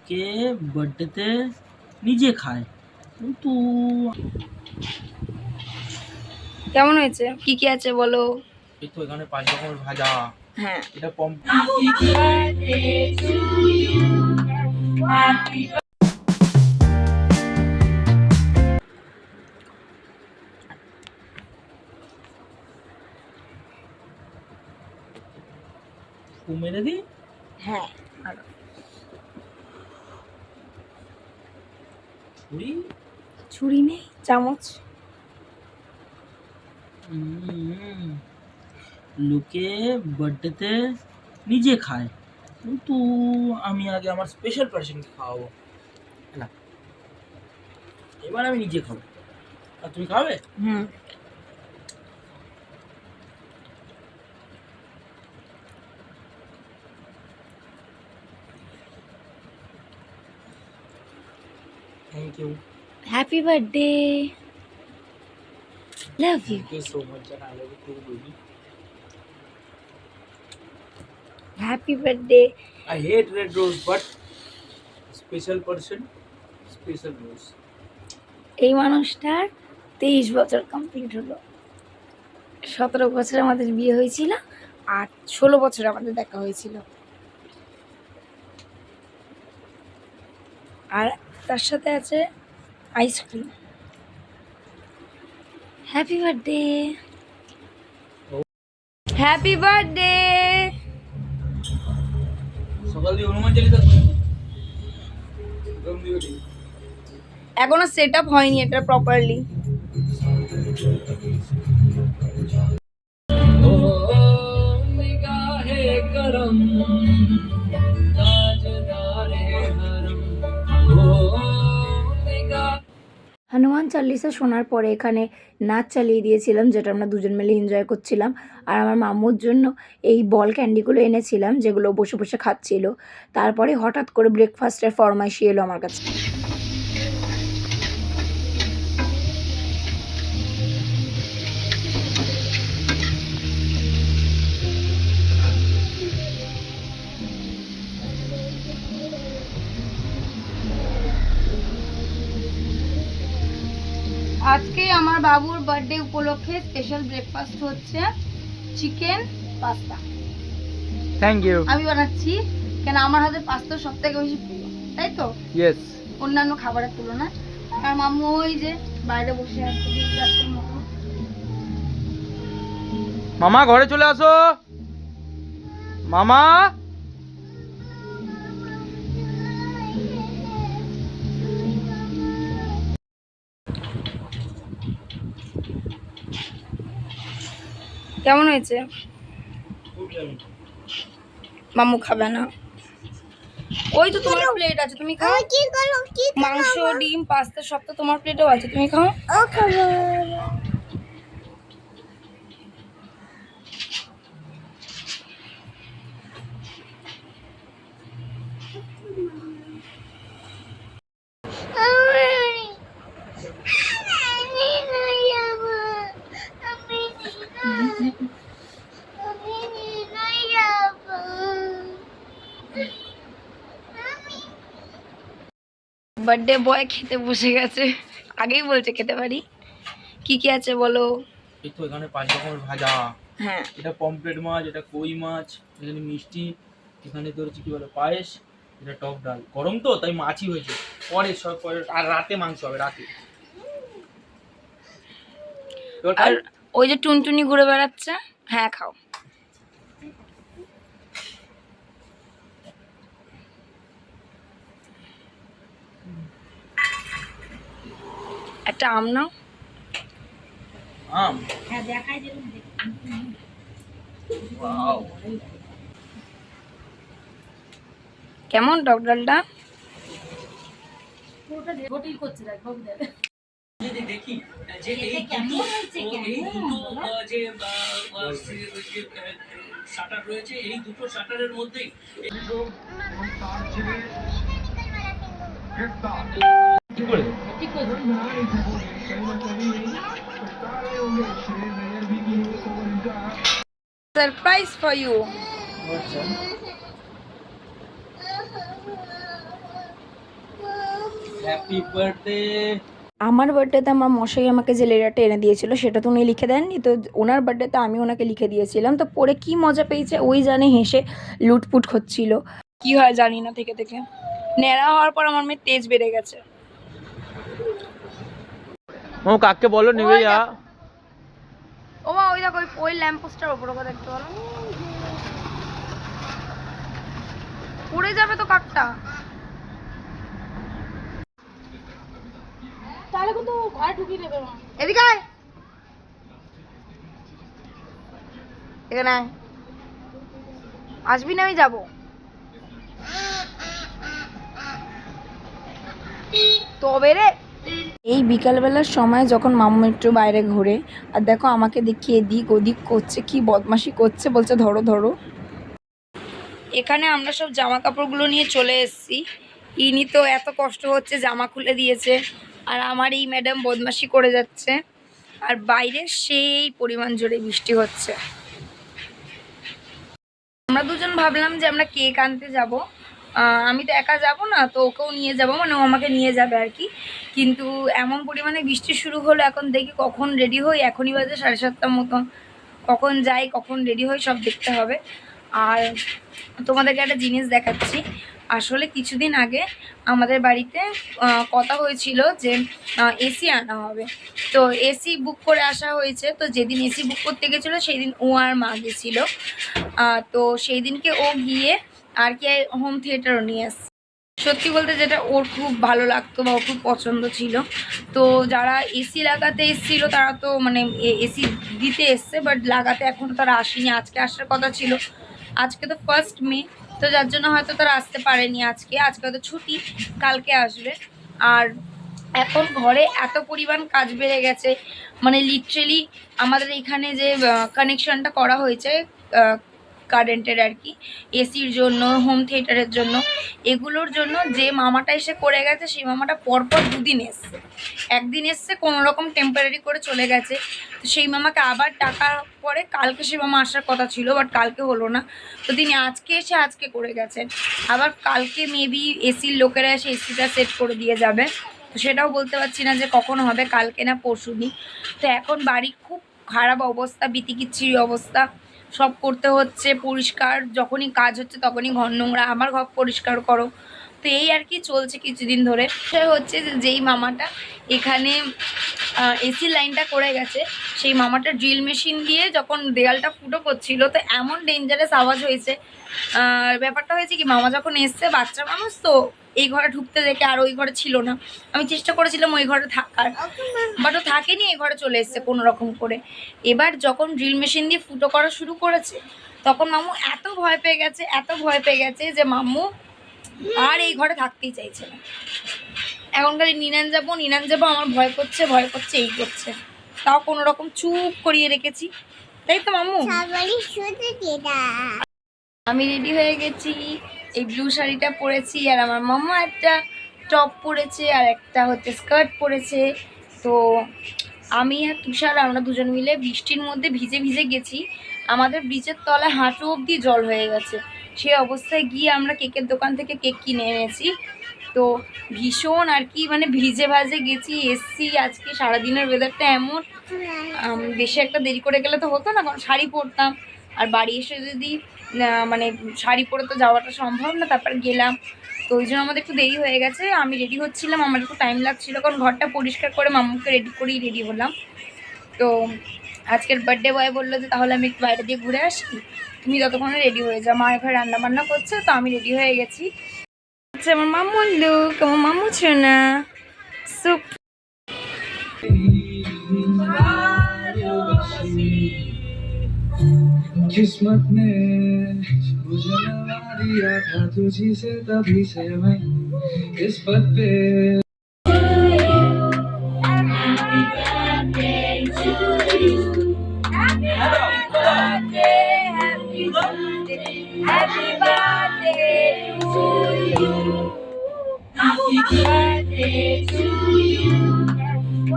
লোকে বার্থডেতে নিজে খায় কিন্তু কেমন হয়েছে? কি কি আছে বলো? এই তো এখানে 5 রকমের ভাজা। হ্যাঁ, এটা পম মেরে দি। হ্যাঁ। ছুরি ছুরি নেই, চামচ। লোকে বার্থডেতে নিজে খায় কিন্তু আমি আগে আমার স্পেশাল পার্সনকে খাওয়াবো। না, এবার আমি নিজে খাবো। আর তুমি খাবে? হুম। Thank you. Happy birthday, love you. Thank you so much and I love you too, baby. Happy birthday. I hate red rose, but special person, special rose. এই মানুষটার 23 বছর কমপ্লিট হলো। 17 বছর আমাদের বিয়ে হয়েছিল আর 16 বছর আমাদের দেখা হয়েছিল। আর তার সাথে আছে ice cream. Happy birthday, happy birthday. সকাল দিয়ে হনুমান চালিসা এখনো সেট আপ হয়নি এটা প্রপারলি। হনুমান চালিসা শোনার পরে এখানে নাচ চালিয়ে দিয়েছিলাম, যেটা আমরা দুজন মিলে এনজয় করছিলাম। আর আমার মাম্মুর জন্য এই বল ক্যান্ডিগুলো এনেছিলাম, যেগুলো বসে বসে খাচ্ছিল। তারপরে হঠাৎ করে ব্রেকফাস্টের ফরমাইশ এলো আমার কাছে। আজকে আমার বাবুর বার্থডে উপলক্ষে স্পেশাল ব্রেকফাস্ট হচ্ছে চিকেন পাস্তা। Thank you. আমি বানাচ্ছি, কেন আমার হাতে পাস্তা সব থেকে বেশি প্রিয়, তাই তো? ইয়েস। অন্যান্য খাবারের তুলনায়। আর মাম্মু ওই যে বাইরে বসে আছে বিদ্যার্থীর মতো। মামা ঘরে চলে আসো। মামা কেমন হয়েছে? মাম্মু খাবে না। ওই তো তোমার প্লেট আছে, তুমি খাও। মাংস, ডিম, পাস্তা সব তো তোমার প্লেটেও আছে, তুমি খাও। বার্থডে বয় খেতে বসে গেছে, আগেই বলছে খেতে পারি। কি কি আছে বলো? এই তো এখানে 5 রকমের ভাজা। হ্যাঁ, এটা পমফ্রেট মাছ, এটা কই মাছ, এখানে মিষ্টি, এখানে তোর হচ্ছে কি বলে পায়েস, এটা টক ডাল। গরম তো তাই মাছই হয়েছে। পরে সব পরে আর রাতে মাংস হবে রাতে। আর ওই যে টুনটুনি ঘুরে বেড়াচ্ছে। হ্যাঁ খাও। একটা আম নাও। আম? হ্যাঁ দেখাই দিলাম। ওয়াও। কেমন টক ডালটা? যদি দেখি যে এই দুটো যে শাটার রয়েছে, এই দুটো শাটারের মধ্যেই কি করে surprise for you. Happy birthday. আমার বার্থডেতে আমার মশাই আমাকে যে লেটারটা এনে দিয়েছিল সেটা তো উনি লিখে দেননি, তো ওনার বার্থডেতে আমি ওনাকে লিখে দিয়েছিলাম, তো পড়ে কি মজা পেয়েছে ওই জানে, হেসে লুটপুট হচ্ছিল। কি হয় জানি না, থেকে থেকে ন্যাড়া হওয়ার পর আমার মেয়ের তেজ বেড়ে গেছে। ও কাককে বলো নিবে যা। ও মা, ওই দেখো ওই ল্যাম্প পোস্টার ওপর ওকে দেখতে বলো, পড়ে যাবে তো কাকটা। তাহলে কিন্তু ঘরে ঢুকিয়ে নেবে মা। এদিকে আয়, এখানে আয়। আসবি না, আমি যাবো। তবে রে, এই বিকালবেলার সময় যখন মাম্মু একটু বাইরে ঘুরে, আর দেখো আমাকে দেখিয়ে এদিক ওদিক করছে, কি বদমাশি করছে, বলছে ধরো ধরো। এখানে আমরা সব জামা কাপড়গুলো নিয়ে চলে এসেছি। ইনি তো এত কষ্ট হচ্ছে, জামা খুলে দিয়েছে, আর আমার এই ম্যাডাম বদমাশি করে যাচ্ছে, আর বাইরে সেই পরিমাণ জোরে বৃষ্টি হচ্ছে। আমরা দুজন ভাবলাম যে আমরা কেক আনতে যাব। আমি তো একা যাব না, তো ওকেও নিয়ে যাব, মানে ও আমাকে নিয়ে যাবে আর কি। কিন্তু এমন পরিমাণে বৃষ্টি শুরু হলো, এখন দেখি কখন রেডি হই। এখনই বাজে 7:30 মতন। কখন যাই, কখন রেডি হই, সব দেখতে হবে। আর তোমাদেরকে একটা জিনিস দেখাচ্ছি। আসলে কিছুদিন আগে আমাদের বাড়িতে কথা হয়েছিল যে এসি আনা হবে, তো এসি বুক করে আসা হয়েছে। তো যেদিন এসি বুক করতে গেছিলো সেই দিন ও আর মা গেছিলো। তো সেই দিনকে ও গিয়ে আর কি হোম থিয়েটারও নিয়ে আসছে। সত্যি বলতে যেটা ওর খুব ভালো লাগতো বা ওর খুব পছন্দ ছিল। তো যারা এসি লাগাতে এসেছিল তারা তো মানে এসি দিতে এসছে, বাট লাগাতে এখনও তারা আসেনি। আজকে আসার কথা ছিল, আজকে তো 1 মে, তো যার জন্য হয়তো তারা আসতে পারেনি। আজকে তো ছুটি, কালকে আসবে। আর এখন ঘরে এত পরিমাণ কাজ বেড়ে গেছে, মানে লিটারেলি আমাদের এখানে যে কানেকশনটা করা হয়েছে কারেন্টের আর কি, এসির জন্য, হোম থিয়েটারের জন্য, এগুলোর জন্য যে মামাটা এসে করে গেছে, সেই মামাটা পরপর 2 দিন এসছে। একদিন এসছে কোনো রকম টেম্পারারি করে চলে গেছে, তো সেই মামাকে আবার টাকা পরে কালকে সেই মামা আসার কথা ছিল, বাট কালকে হলো না। তো তিনি আজকে এসে আজকে করে গেছেন। আবার কালকে মেবি এসির লোকেরা এসে এসিটা সেট করে দিয়ে যাবে, তো সেটাও বলতে পারছি না যে কখন হবে, কালকে না পরশু দিন। তো এখন বাড়ির খুব খারাপ অবস্থা, বিতিকিচ্ছিরি অবস্থা, সব করতে হচ্ছে পরিষ্কার। যখনই কাজ হচ্ছে তখনই ঘর নোংরা, আমার ঘর পরিষ্কার করো। তো এই আর কি চলছে কিছুদিন ধরে। সেটা হচ্ছে যে যেই মামাটা এখানে এসি লাইনটা করে গেছে, সেই মামাটা ড্রিল মেশিন দিয়ে যখন দেয়ালটা ফুটো করছিল, তো এমন ডেঞ্জারাস আওয়াজ হয়েছে। ব্যাপারটা হয়েছে কি, মামা যখন এসছে, বাচ্চা মানুষ তো এই ঘরে ঢুকতে দেখে, আর ওই ঘরে ছিল না। আমি চেষ্টা করেছিলাম ওই ঘরে থাকার, বাট ও থাকেনি, এই ঘরে চলে এসছে কোনো রকম করে। এবার যখন ড্রিল মেশিন দিয়ে ফুটো করা শুরু করেছে, তখন মাম্মু এত ভয় পেয়ে গেছে, এত ভয় পেয়ে গেছে যে মাম্মু আর এই ঘরে থাকতেই চাইছে না। এখন খালি নিনান যাবো, আমার ভয় করছে এই করছে। তাও কোনো রকম চুপ করিয়ে রেখেছি, তাই তো মাম্মু? আমি রেডি হয়ে গেছি, এই ব্লু শাড়িটা পরেছি, আর আমার মাম্মা একটা টপ পরেছে, আর একটা হচ্ছে স্কার্ট পরেছে। তো আমি আর তুষার আমরা দুজন মিলে বৃষ্টির মধ্যে ভিজে ভিজে গেছি। আমাদের ব্রিজের তলায় হাঁটু অবধি জল হয়ে গেছে। সেই অবস্থায় গিয়ে আমরা কেকের দোকান থেকে কেক কিনে এনেছি। তো ভীষণ আর কি মানে ভিজে ভাজে গেছি, এসছি। আজকে সারাদিনের ওয়েদারটা এমন, বেশি একটা দেরি করে গেলে তো হতো না, কারণ শাড়ি পরতাম। আর বাড়ি এসে যদি মানে শাড়ি পরে তো যাওয়াটা সম্ভব না, তারপর গেলাম। তো ওই জন্য আমাদের একটু দেরি হয়ে গেছে। আমি রেডি হচ্ছিলাম, আমার একটু টাইম লাগছিলো, কারণ ঘরটা পরিষ্কার করে মাম্মুকে রেডি করেই রেডি হলাম। তো আজকের বার্থডে বয় বললো যে তাহলে আমি একটু বাইরে দিয়ে ঘুরে আসি, তুমি যতক্ষণে রেডি হয়ে যাও। মা ঘরে রান্না বান্না করছে, তো আমি রেডি হয়ে গেছি। আচ্ছা, আমার মাম্মুর লুক, আমার মাম্মু ছোনা সুপ। किस्मत ने मुझे लगा दिया था तुझी से, तभी से मैं इस पद पे। Happy birthday to you. Happy birthday to you.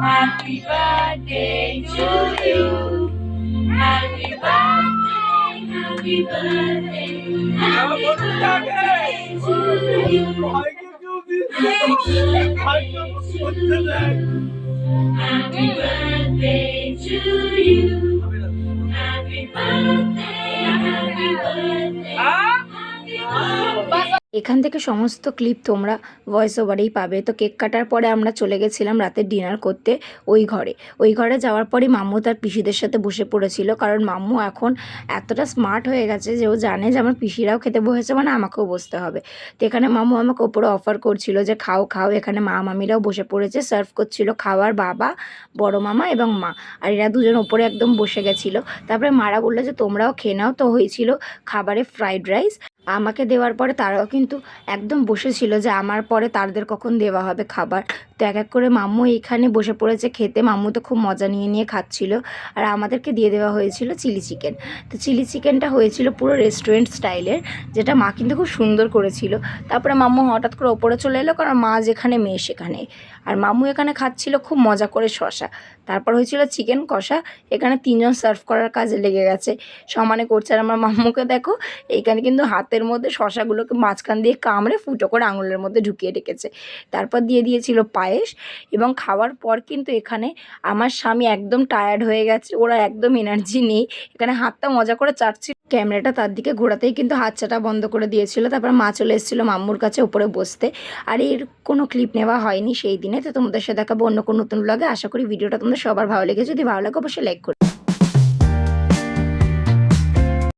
Happy birthday to you. Happy birthday, happy birthday, happy birthday to you. Happy birthday to you. Happy birthday, happy birthday, happy birthday. এখান থেকে সমস্ত ক্লিপ তোমরা voice ওভারেই পাবে। তো cake কাটার পরে আমরা চলে গেছিলাম রাতে ডিনার করতে ওই ঘরে যাওয়ার পরে মাম্মু তার পিসিদের সাথে বসে পড়েছিল, কারণ মাম্মু এখন এতটা স্মার্ট হয়ে গেছে যে ও জানে যে আমার পিসিরাও খেতে বসেছে, মানে আমাকেও বসতে হবে। তো এখানে মাম্মু আমাকে ওপরে অফার করছিল যে খাও খাও। এখানে মা মামিরাও বসে পড়েছে, সার্ভ করছিল খাবার বাবা, বড় মামা এবং মা, আর এরা দুজন ওপরে একদম বসে গেছিলো। তারপরে মারা বললো যে তোমরাও খেয়ে নাও। তো হয়েছিল খাবারে ফ্রাইড রাইস। আমাকে দেওয়ার পরে তারাও কিন্তু একদম বসেছিল যে আমার পরে তাদের কখন দেওয়া হবে খাবার। তো এক এক করে মাম্মু এখানে বসে পড়েছে খেতে। মাম্মু তো খুব মজা নিয়ে খাচ্ছিল। আর আমাদেরকে দিয়ে দেওয়া হয়েছিল চিলি চিকেন। তো চিলি চিকেনটা হয়েছিল পুরো রেস্টুরেন্ট স্টাইলের, যেটা মা কিন্তু খুব সুন্দর করেছিল। তারপরে মাম্মু হঠাৎ করে ওপরে চলে এলো, কারণ মা যেখানে মেয়ে সেখানে। আর মাম্মু এখানে খাচ্ছিল খুব মজা করে শশা। তারপর হয়েছিল চিকেন কষা। এখানে 3 জন সার্ভ করার কাজে লেগে গেছে, সমানে করছে। আর আমার মাম্মুকে দেখো এইখানে কিন্তু হাতের মধ্যে শশাগুলোকে মাঝখান দিয়ে কামড়ে ফুটো করে আঙুলের মধ্যে ঢুকিয়ে রেখেছে। তারপর দিয়ে দিয়েছিল পায়েস। এবং খাওয়ার পর কিন্তু এখানে আমার স্বামী একদম টায়ার্ড হয়ে গেছে, ওরা একদম এনার্জি নেই। এখানে হাতটা মজা করে চাটছিল, ক্যামেরাটা তার দিকে ঘোরাতেই কিন্তু হাত চাটা বন্ধ করে দিয়েছিল। তারপর মা চলে এসেছিলো মাম্মুর কাছে উপরে বসতে। আর এর কোনো ক্লিপ নেওয়া হয়নি সেই দিনে। তো তোমাদের সাথে দেখাবো অন্য কোনো নতুন ব্লগে। আশা করি ভিডিওটা তোমাদের সবার ভালো লেগেছে। যদি ভালো লাগে অবশ্যই লাইক করো।